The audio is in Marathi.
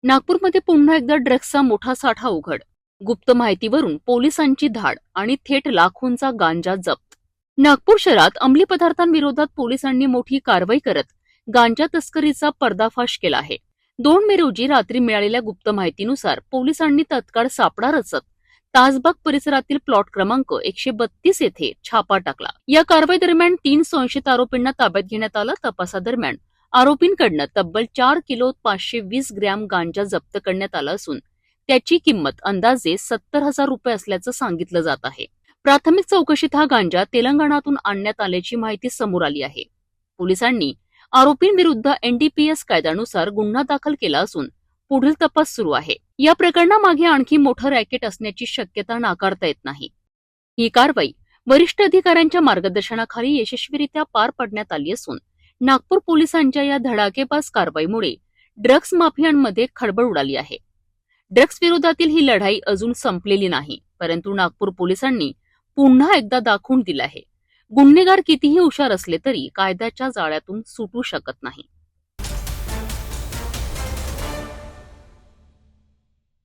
नागपूरमध्ये पुन्हा एकदा ड्रग्सचा मोठा साठा उघड. गुप्त माहितीवरून पोलिसांची धाड आणि थेट लाखोंचा गांजा जप्त. नागपूर शहरात अंमली पदार्थांविरोधात पोलिसांनी मोठी कारवाई करत गांजा तस्करीचा पर्दाफाश केला आहे. 2 मे रोजी रात्री मिळालेल्या गुप्त माहितीनुसार पोलिसांनी तत्काळ सापळा रचत ताजबाग परिसरातील प्लॉट क्रमांक 132 येथे छापा टाकला. या कारवाई दरम्यान 3 संशयित आरोपींना ताब्यात घेण्यात आलं. तपासादरम्यान आरोपींकडनं तब्बल 4 किलो 520 ग्रॅम गांजा जप्त करण्यात आला असून त्याची किंमत अंदाजे 70,000 रुपये असल्याचं सांगितलं जात आहे. प्राथमिक चौकशीत हा गांजा तेलंगणातून आणण्यात आल्याची माहिती समोर आली आहे. पोलिसांनी आरोपींविरुद्ध एनडीपीएस कायद्यानुसार गुन्हा दाखल केला असून पुढील तपास सुरू आहे. या प्रकरणामागे आणखी मोठं रॅकेट असण्याची शक्यता नाकारता येत नाही. ही कारवाई वरिष्ठ अधिकाऱ्यांच्या मार्गदर्शनाखाली यशस्वीरित्या पार पाडण्यात आली असून नागपूर पोलिसांच्या या धडाकेबाज कारवाईमुळे ड्रग्ज माफियांमध्ये खळबळ उडाली आहे. ड्रग्ज विरोधातील ही लढाई अजून संपलेली नाही, परंतु नागपूर पोलिसांनी पुन्हा एकदा दाखवून दिलं आहे, गुन्हेगार कितीही हुशार असले तरी कायद्याच्या जाळ्यातून सुटू शकत नाही.